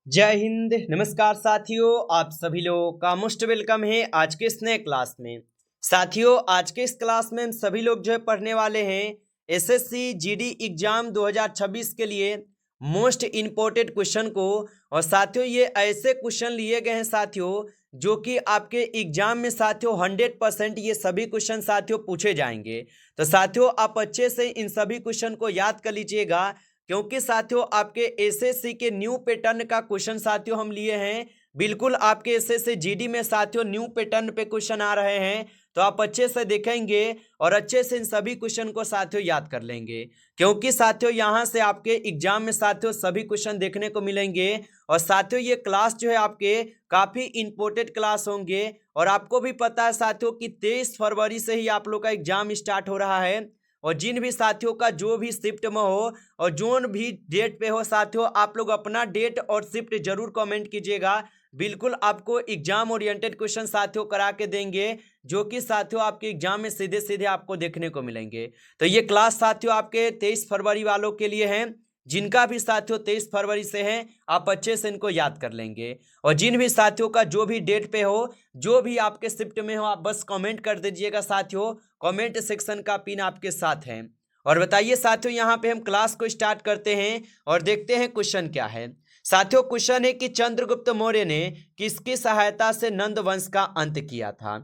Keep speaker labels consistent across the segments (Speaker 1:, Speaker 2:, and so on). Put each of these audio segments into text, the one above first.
Speaker 1: जय हिंद। नमस्कार साथियों, आप सभी लोगों का मोस्ट वेलकम है आज के इस नए क्लास में। साथियों, आज के इस क्लास में हम सभी लोग जो है पढ़ने वाले हैं एसएससी जीडी एग्जाम 2026 के लिए मोस्ट इम्पोर्टेंट क्वेश्चन को। और साथियों, ये ऐसे क्वेश्चन लिए गए हैं साथियों जो कि आपके एग्जाम में साथियों 100% ये सभी क्वेश्चन साथियों पूछे जाएंगे। तो साथियों, आप अच्छे से इन सभी क्वेश्चन को याद कर लीजिएगा, क्योंकि साथियों आपके एसएससी के न्यू पैटर्न का क्वेश्चन साथियों हम लिए हैं। बिल्कुल आपके एसएससी जीडी में साथियों न्यू पैटर्न पे क्वेश्चन आ रहे हैं, तो आप अच्छे से देखेंगे और अच्छे से इन सभी क्वेश्चन को साथियों याद कर लेंगे, क्योंकि साथियों यहां से आपके एग्जाम में साथियों सभी क्वेश्चन देखने को मिलेंगे। और साथियों ये क्लास जो है आपके काफी इंपॉर्टेंट क्लास होंगे। और आपको भी पता है साथियों कि 23 फरवरी से ही आप लोग का एग्जाम स्टार्ट हो रहा है। और जिन भी साथियों का जो भी शिफ्ट में हो और जोन भी डेट पे हो साथियों, आप लोग अपना डेट और शिफ्ट जरूर कमेंट कीजिएगा। बिल्कुल आपको एग्जाम ओरिएंटेड क्वेश्चन साथियों करा के देंगे, जो कि साथियों आपके एग्जाम में सीधे सीधे आपको देखने को मिलेंगे। तो ये क्लास साथियों आपके 23 फरवरी वालों के लिए हैं। जिनका भी साथियों 23 फरवरी से है, आप अच्छे से इनको याद कर लेंगे। और जिन भी साथियों का जो भी डेट पे हो, जो भी आपके शिफ्ट में हो, आप बस कमेंट कर दीजिएगा साथियों। कमेंट सेक्शन का पिन आपके साथ है। और बताइए साथियों, यहाँ पे हम क्लास को स्टार्ट करते हैं और देखते हैं क्वेश्चन क्या है। साथियों क्वेश्चन है कि चंद्रगुप्त मौर्य ने किसकी सहायता से नंद वंश का अंत किया था।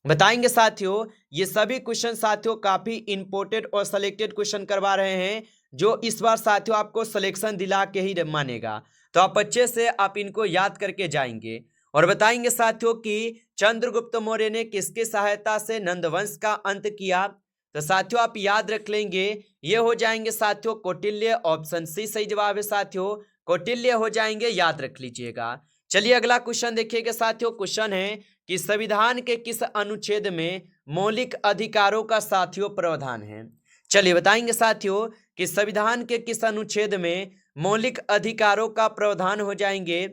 Speaker 1: बताएंगे साथियों। ये सभी क्वेश्चन साथियों काफी इंपोर्टेंट और सिलेक्टेड क्वेश्चन करवा रहे हैं, जो इस बार साथियों आपको सिलेक्शन दिला के ही मानेगा। तो आप अच्छे से आप इनको याद करके जाएंगे। और बताएंगे साथियों कि चंद्रगुप्त मौर्य ने किसकी सहायता से नंदवंश का अंत किया। तो साथियों आप याद रख लेंगे, ये हो जाएंगे साथियों कौटिल्य। ऑप्शन सी सही जवाब है साथियों, कौटिल्य हो जाएंगे, याद रख लीजिएगा। चलिए अगला क्वेश्चन देखिएगा साथियों। क्वेश्चन है कि संविधान के किस अनुच्छेद में मौलिक अधिकारों का साथियों प्रावधान है। चलिए बताएंगे साथियों कि संविधान के किस अनुच्छेद में मौलिक अधिकारों का प्रावधान हो जाएंगे।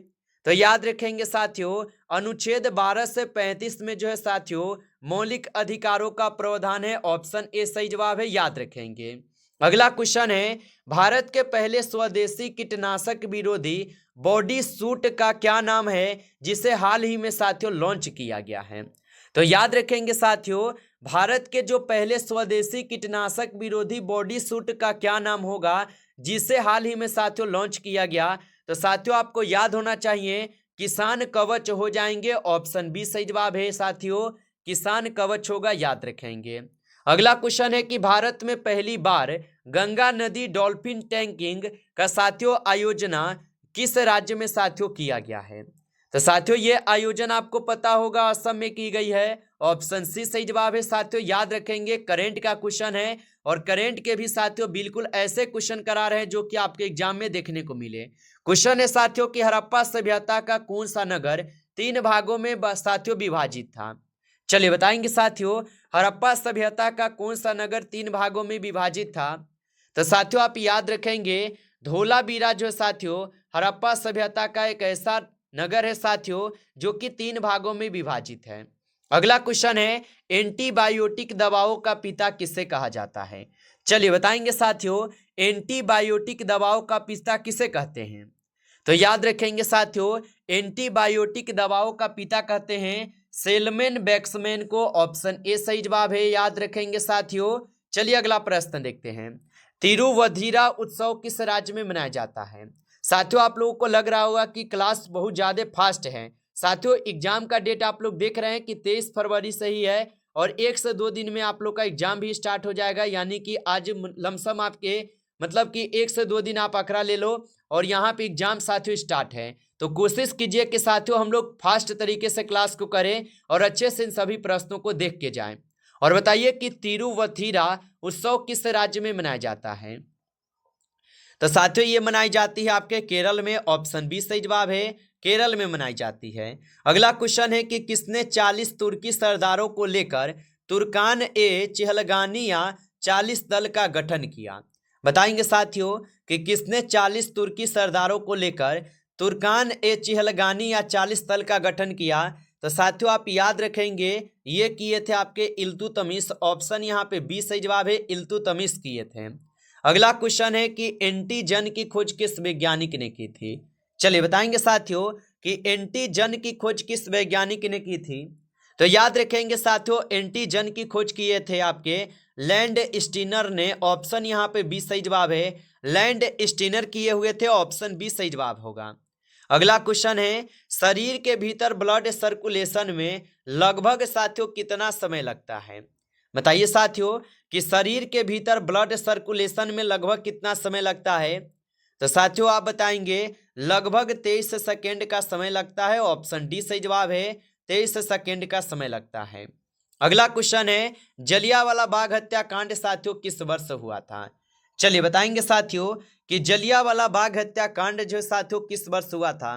Speaker 1: तो याद रखेंगे साथियों, अनुच्छेद 12 से 35 में जो है साथियों मौलिक अधिकारों का प्रावधान है। ऑप्शन ए सही जवाब है, याद रखेंगे। अगला क्वेश्चन है, भारत के पहले स्वदेशी कीटनाशक विरोधी बॉडी सूट का क्या नाम है, जिसे हाल ही में साथियों लॉन्च किया गया है। तो याद रखेंगे साथियों, भारत के जो पहले स्वदेशी कीटनाशक विरोधी बॉडी सूट का क्या नाम होगा, जिसे हाल ही में साथियों लॉन्च किया गया। तो साथियों आपको याद होना चाहिए, किसान कवच हो जाएंगे। ऑप्शन बी सही जवाब है साथियों, किसान कवच होगा, याद रखेंगे। अगला क्वेश्चन है कि भारत में पहली बार गंगा नदी डॉल्फिन टैंकिंग का साथियों आयोजना किस राज्य में साथियों किया गया है। तो साथियों ये आयोजन आपको पता होगा असम में की गई है। ऑप्शन सी सही जवाब है साथियों, याद रखेंगे। करेंट का क्वेश्चन है और करेंट के भी साथियों बिल्कुल ऐसे क्वेश्चन करा रहे हैं जो कि आपके एग्जाम में देखने को मिले। क्वेश्चन है साथियों कि हड़प्पा सभ्यता का कौन सा नगर 3 भागों में साथियों विभाजित था। चलिए बताएंगे साथियों, हड़प्पा सभ्यता का कौन सा नगर 3 भागों में विभाजित था। तो साथियों आप याद रखेंगे, धोलावीरा जो साथियों हड़प्पा सभ्यता का एक ऐसा नगर है साथियों जो कि 3 भागों में विभाजित है। अगला क्वेश्चन है, एंटीबायोटिक दवाओं का पिता किसे कहा जाता है। चलिए बताएंगे साथियों, एंटीबायोटिक दवाओं का पिता किसे कहते हैं। तो याद रखेंगे साथियों, एंटीबायोटिक दवाओं का पिता कहते हैं सेलमैन बैक्समैन को। ऑप्शन ए सही जवाब है, याद रखेंगे साथियों। चलिए अगला प्रश्न देखते हैं, तिरुवधिरा उत्सव किस राज्य में मनाया जाता है। साथियों आप लोगों को लग रहा होगा कि क्लास बहुत ज्यादा फास्ट है। साथियों एग्जाम का डेट आप लोग देख रहे हैं कि 23 फरवरी से ही है, और 1 से 2 दिन में आप लोग का एग्जाम भी स्टार्ट हो जाएगा। यानी कि आज लमसम आपके मतलब कि 1 से 2 दिन आप आंकड़ा ले लो, और यहाँ पे एग्जाम साथियों स्टार्ट है। तो कोशिश कीजिए कि साथियों हम लोग फास्ट तरीके से क्लास को करें और अच्छे से इन सभी प्रश्नों को देख के जाएं। और बताइए कि तिरुवथिरा उत्सव किस राज्य में मनाया जाता है। तो साथियों ये मनाई जाती है आपके केरल में। ऑप्शन बी सही जवाब है, केरल में मनाई जाती है। अगला क्वेश्चन है कि किसने 40 तुर्की सरदारों को लेकर तुर्कान ए चिहलगानिया 40 दल का गठन किया। बताएंगे साथियों कि किसने 40 तुर्की सरदारों को लेकर तुर्कान ए चिहलगानी या 40 दल का गठन किया। तो साथियों आप याद रखेंगे, ये किए थे आपके इल्तुतमिश। ऑप्शन यहाँ पे बी सही जवाब है, इल्तुतमिश किए थे। अगला क्वेश्चन है कि एंटीजन की खोज किस वैज्ञानिक ने की थी। चलिए बताएंगे साथियों कि एंटीजन की खोज किस वैज्ञानिक ने की थी। तो याद रखेंगे साथियों, एंटीजन की खोज किए थे आपके लैंड स्टीनर ने। ऑप्शन यहाँ पे बी सही जवाब है, लैंड स्टीनर किए हुए थे। ऑप्शन बी सही जवाब होगा। अगला क्वेश्चन है, शरीर के भीतर ब्लड सर्कुलेशन में लगभग साथियों कितना समय लगता है। बताइए साथियों कि शरीर के भीतर ब्लड सर्कुलेशन में लगभग कितना समय लगता है। तो साथियों आप बताएंगे लगभग 23 सेकेंड का समय लगता है। ऑप्शन डी सही जवाब है, 23 सेकेंड का समय लगता है। अगला क्वेश्चन है, जलियांवाला बाग हत्याकांड साथियों किस वर्ष हुआ था। चलिए बताएंगे साथियों कि जलियांवाला बाग हत्याकांड जो साथियों किस वर्ष हुआ था।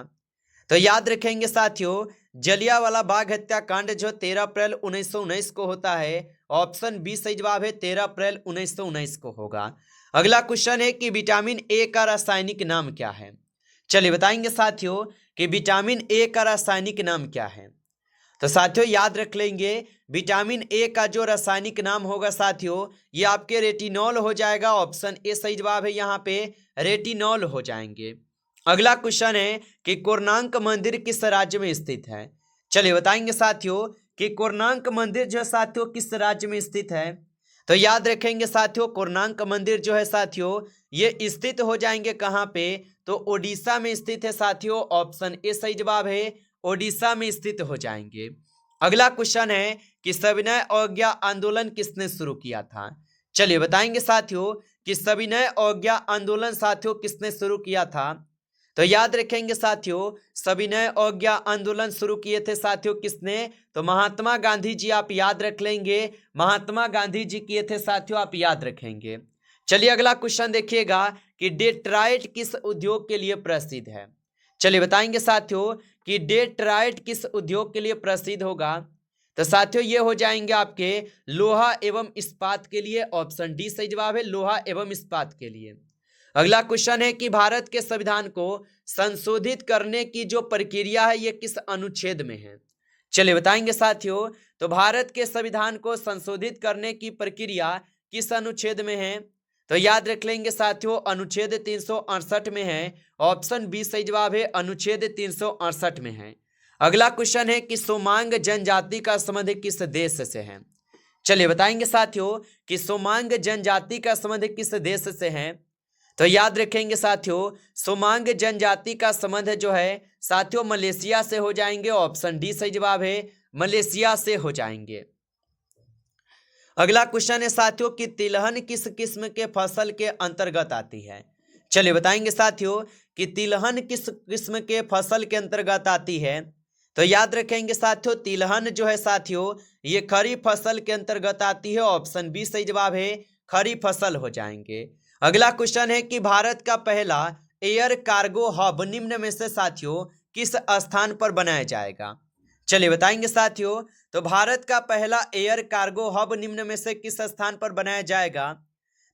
Speaker 1: तो याद रखेंगे साथियों, जलियांवाला बाग हत्याकांड जो 13 अप्रैल 1919 को होता है। ऑप्शन बी सही जवाब है, 13 अप्रैल 1919 को होगा। अगला क्वेश्चन है कि विटामिन ए का रासायनिक नाम क्या है। चलिए बताएंगे साथियों कि विटामिन ए का रासायनिक नाम क्या है। तो साथियों याद रख लेंगे, विटामिन ए का जो रासायनिक नाम होगा साथियों, ये आपके रेटिनॉल हो जाएगा। ऑप्शन ए सही जवाब है, यहाँ पे रेटिनॉल हो जाएंगे। अगला क्वेश्चन है कि कोणार्क मंदिर किस राज्य में स्थित है। चलिए बताएंगे साथियों कि कोणार्क मंदिर जो है साथियों किस राज्य में स्थित है। तो याद रखेंगे साथियों, कोणार्क मंदिर जो है साथियों ये स्थित हो जाएंगे कहाँ पे, तो ओडिशा में स्थित है साथियों। ऑप्शन ए सही जवाब है, ओडिशा में स्थित हो जाएंगे। अगला क्वेश्चन है कि सविनय अवज्ञा आंदोलन किसने शुरू किया था। चलिए बताएंगे साथियों कि सविनय अवज्ञा आंदोलन साथियों किसने शुरू किया था। तो याद रखेंगे साथियों, सविनय अवज्ञा आंदोलन शुरू किए थे साथियों किसने, तो महात्मा गांधी जी। आप याद रख लेंगे, महात्मा गांधी जी किए थे साथियों, आप याद रखेंगे। चलिए अगला क्वेश्चन देखिएगा कि डेट्राइट किस उद्योग के लिए प्रसिद्ध है। चलिए बताएंगे साथियों कि डेट्राइट किस उद्योग के लिए प्रसिद्ध होगा। तो साथियों ये हो जाएंगे आपके लोहा एवं इस्पात के लिए। ऑप्शन डी सही जवाब है, लोहा एवं इस्पात के लिए। अगला क्वेश्चन है कि भारत के संविधान को संशोधित करने की जो प्रक्रिया है ये किस अनुच्छेद में है। चलिए बताएंगे साथियों, तो भारत के संविधान को संशोधित करने की प्रक्रिया किस अनुच्छेद में है। तो याद रख लेंगे साथियों, अनुच्छेद 368 में है। ऑप्शन बी सही जवाब है, अनुच्छेद 368 में है। अगला क्वेश्चन है कि सोमांग जनजाति का संबंध किस देश से है। चलिए बताएंगे साथियों कि सोमांग जनजाति का संबंध किस देश से है। तो याद रखेंगे साथियों, सोमांग जनजाति का संबंध जो है साथियों मलेशिया से हो जाएंगे। ऑप्शन डी सही जवाब है, मलेशिया से हो जाएंगे। अगला क्वेश्चन है साथियों कि तिलहन किस किस्म के फसल के अंतर्गत आती है। चलिए बताएंगे साथियों कि तिलहन किस किस्म के फसल के अंतर्गत आती है। तो याद रखेंगे साथियों, तिलहन जो है साथियों ये खरीफ फसल के अंतर्गत आती है। ऑप्शन बी सही जवाब है, खरीफ फसल हो जाएंगे। अगला क्वेश्चन है कि भारत का पहला एयर कार्गो हब निम्न में से साथियों किस स्थान पर बनाया जाएगा। चलिए बताएंगे साथियों, तो भारत का पहला एयर कार्गो हब निम्न में से किस स्थान पर बनाया जाएगा।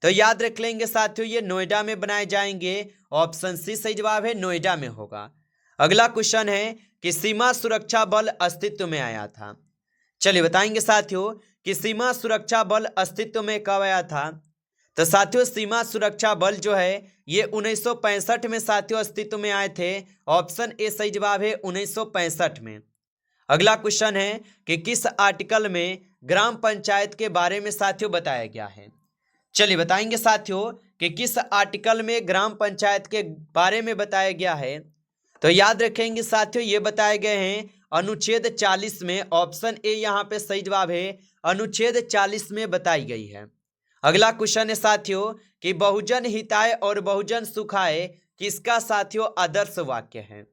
Speaker 1: तो याद रख लेंगे साथियों ये नोएडा में बनाए जाएंगे। ऑप्शन सी सही जवाब है, नोएडा में होगा। अगला क्वेश्चन है कि सीमा सुरक्षा बल अस्तित्व में आया था। चलिए बताएंगे साथियों कि सीमा सुरक्षा बल अस्तित्व में कब आया था। तो साथियों सीमा सुरक्षा बल जो है ये 1965 में साथियों अस्तित्व में आए थे। ऑप्शन ए सही जवाब है, 1965 में। अगला क्वेश्चन है कि किस आर्टिकल में ग्राम पंचायत के बारे में साथियों बताया गया है। चलिए बताएंगे साथियों कि किस आर्टिकल में ग्राम पंचायत के बारे में बताया गया है। तो याद रखेंगे साथियों ये बताए गए हैं अनुच्छेद 40 में। ऑप्शन ए यहाँ पे सही जवाब है, अनुच्छेद 40 में बताई गई है। अगला क्वेश्चन है साथियों कि बहुजन हिताय और बहुजन सुखाय किसका साथियों आदर्श वाक्य है।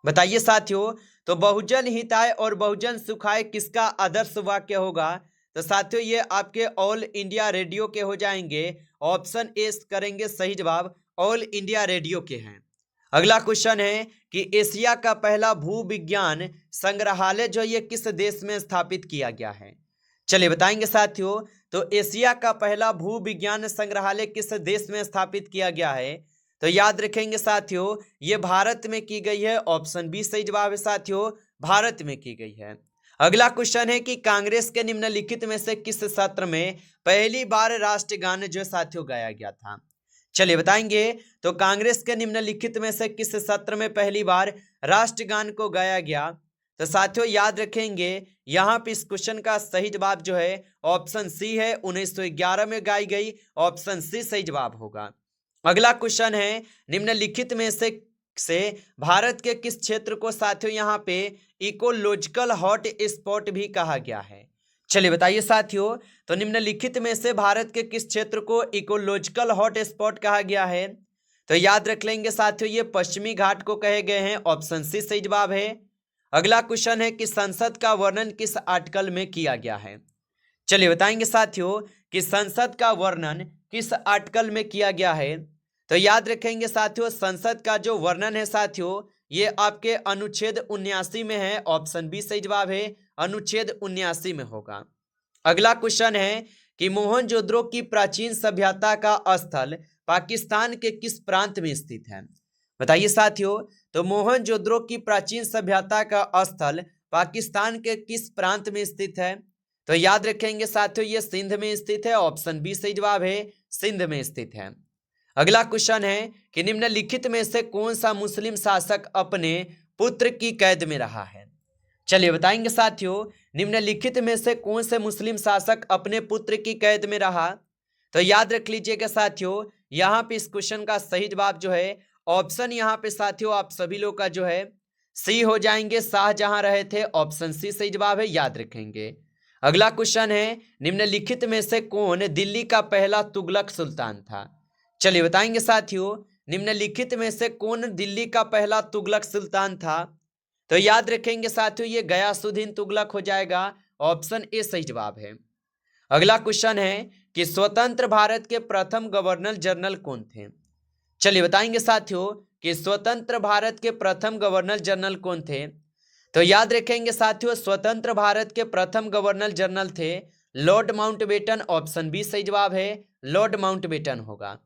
Speaker 1: बताइए साथियों, तो बहुजन हिताय और बहुजन सुखाय किसका आदर्श वाक्य होगा। तो साथियों ये आपके ऑल इंडिया रेडियो के हो जाएंगे। ऑप्शन ए करेंगे सही जवाब, ऑल इंडिया रेडियो के हैं। अगला क्वेश्चन है कि एशिया का पहला भू विज्ञान संग्रहालय जो ये किस देश में स्थापित किया गया है। चलिए बताएंगे साथियों, तो एशिया का पहला भू विज्ञान संग्रहालय किस देश में स्थापित किया गया है। तो याद रखेंगे साथियों ये भारत में की गई है। ऑप्शन बी सही जवाब है साथियों, भारत में की गई है। अगला क्वेश्चन है कि कांग्रेस के निम्नलिखित में से किस सत्र में पहली बार राष्ट्रगान जो साथियों गाया गया था। चलिए बताएंगे। तो कांग्रेस के निम्नलिखित में से किस सत्र में पहली बार राष्ट्रगान को गाया गया? तो साथियों याद रखेंगे, यहाँ पे इस क्वेश्चन का सही जवाब जो है ऑप्शन सी है, 1911 में गाई गई। ऑप्शन सी सही जवाब होगा। अगला क्वेश्चन है, निम्नलिखित में से भारत के किस क्षेत्र को साथियों यहाँ पे इकोलॉजिकल हॉट स्पॉट भी कहा गया है? चलिए बताइए साथियों। तो निम्नलिखित में से भारत के किस क्षेत्र को इकोलॉजिकल हॉट स्पॉट कहा गया है? तो याद रख लेंगे साथियों, ये पश्चिमी घाट को कहे गए हैं। ऑप्शन सी सही जवाब है। अगला क्वेश्चन है कि संसद का वर्णन किस आर्टिकल में किया गया है? चलिए बताएंगे साथियों कि संसद का वर्णन किस आर्टिकल में किया गया है। तो याद रखेंगे साथियों, संसद का जो वर्णन है साथियों, ये आपके अनुच्छेद 79 में है। ऑप्शन बी सही जवाब है, अनुच्छेद 79 में होगा। अगला क्वेश्चन है कि मोहनजोदड़ो की प्राचीन सभ्यता का स्थल पाकिस्तान के किस प्रांत में स्थित है? बताइए साथियों। तो मोहनजोदड़ो की प्राचीन सभ्यता का स्थल पाकिस्तान के किस प्रांत में स्थित है? तो याद रखेंगे साथियों, ये सिंध में स्थित है। ऑप्शन बी सही जवाब है, सिंध में स्थित है। अगला क्वेश्चन है कि निम्नलिखित में से कौन सा मुस्लिम शासक अपने पुत्र की कैद में रहा है? चलिए बताएंगे साथियों, निम्नलिखित में से कौन से मुस्लिम शासक अपने पुत्र की कैद में रहा? तो याद रख लीजिएगा साथियों, यहाँ पे इस क्वेश्चन का सही जवाब जो है ऑप्शन यहाँ पे साथियों आप सभी लोग का जो है सी हो जाएंगे, शाहजहां रहे थे। ऑप्शन सी सही जवाब है, याद रखेंगे। अगला क्वेश्चन है, निम्नलिखित में से कौन दिल्ली का पहला तुगलक सुल्तान था? चलिए बताएंगे साथियों, निम्नलिखित में से कौन दिल्ली का पहला तुगलक सुल्तान था? तो याद रखेंगे साथियों, ये गयासुद्दीन तुगलक हो जाएगा। ऑप्शन ए सही जवाब है। अगला क्वेश्चन है कि स्वतंत्र भारत के प्रथम गवर्नर जनरल कौन थे? चलिए बताएंगे साथियों कि स्वतंत्र भारत के प्रथम गवर्नर जनरल कौन थे? तो याद रखेंगे साथियों, स्वतंत्र भारत के प्रथम गवर्नर जनरल थे लॉर्ड माउंटबेटन। ऑप्शन बी सही जवाब है, लॉर्ड माउंटबेटन होगा।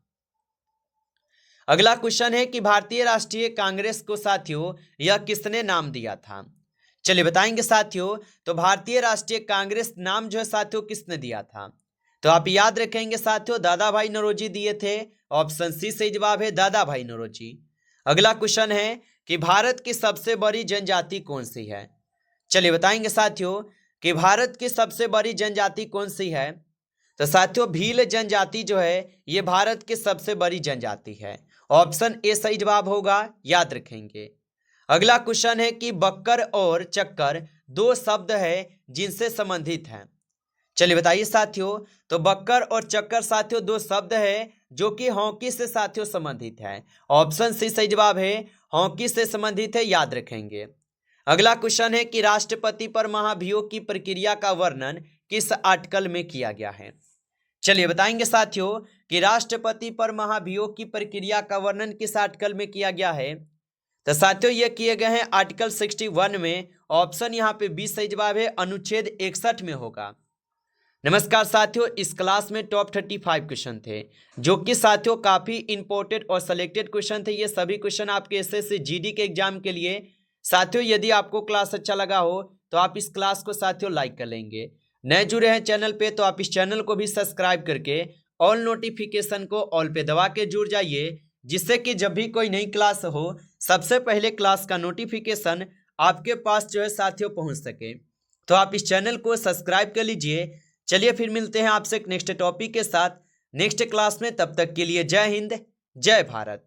Speaker 1: अगला क्वेश्चन है कि भारतीय राष्ट्रीय कांग्रेस को साथियों यह किसने नाम दिया था? चलिए बताएंगे साथियों। तो भारतीय राष्ट्रीय कांग्रेस नाम जो है साथियों किसने दिया था? तो आप याद रखेंगे साथियों, दादा भाई नौरोजी दिए थे। ऑप्शन सी सही जवाब है, दादा भाई नौरोजी। अगला क्वेश्चन है कि भारत की सबसे बड़ी जनजाति कौन सी है? चलिए बताएंगे साथियों कि भारत की सबसे बड़ी जनजाति कौन सी है? तो साथियों भील जनजाति जो है ये भारत की सबसे बड़ी जनजाति है। ऑप्शन ए सही जवाब होगा, याद रखेंगे। अगला क्वेश्चन है कि बक्कर और चक्कर दो शब्द है जिनसे संबंधित हैं। चलिए बताइए साथियों। तो बक्कर और चक्कर साथियों दो शब्द है जो कि हॉकी से साथियों संबंधित है। ऑप्शन सी सही जवाब है, हॉकी से संबंधित है, याद रखेंगे। अगला क्वेश्चन है कि राष्ट्रपति पर महाभियोग की प्रक्रिया का वर्णन किस आर्टिकल में किया गया है? चलिए बताएंगे साथियों कि राष्ट्रपति पर महाभियोग की प्रक्रिया का वर्णन किस आर्टिकल में किया गया है? तो साथियों ये किए गए हैं आर्टिकल 61 में। ऑप्शन यहाँ पे 20 सही जवाब है, अनुच्छेद 61 में होगा। नमस्कार साथियों, इस क्लास में टॉप 35 क्वेश्चन थे जो कि साथियों काफी इंपॉर्टेंट और सिलेक्टेड क्वेश्चन थे। ये सभी क्वेश्चन आपके एसएससी जीडी के एग्जाम के लिए। साथियों यदि आपको क्लास अच्छा लगा हो तो आप इस क्लास को साथियों लाइक कर लेंगे। नए जुड़े हैं चैनल पे तो आप इस चैनल को भी सब्सक्राइब करके ऑल नोटिफिकेशन को ऑल पे दबा के जुड़ जाइए, जिससे कि जब भी कोई नई क्लास हो सबसे पहले क्लास का नोटिफिकेशन आपके पास जो है साथियों पहुंच सके। तो आप इस चैनल को सब्सक्राइब कर लीजिए। चलिए फिर मिलते हैं आपसे एक नेक्स्ट टॉपिक के साथ नेक्स्ट क्लास में। तब तक के लिए जय हिंद, जय भारत।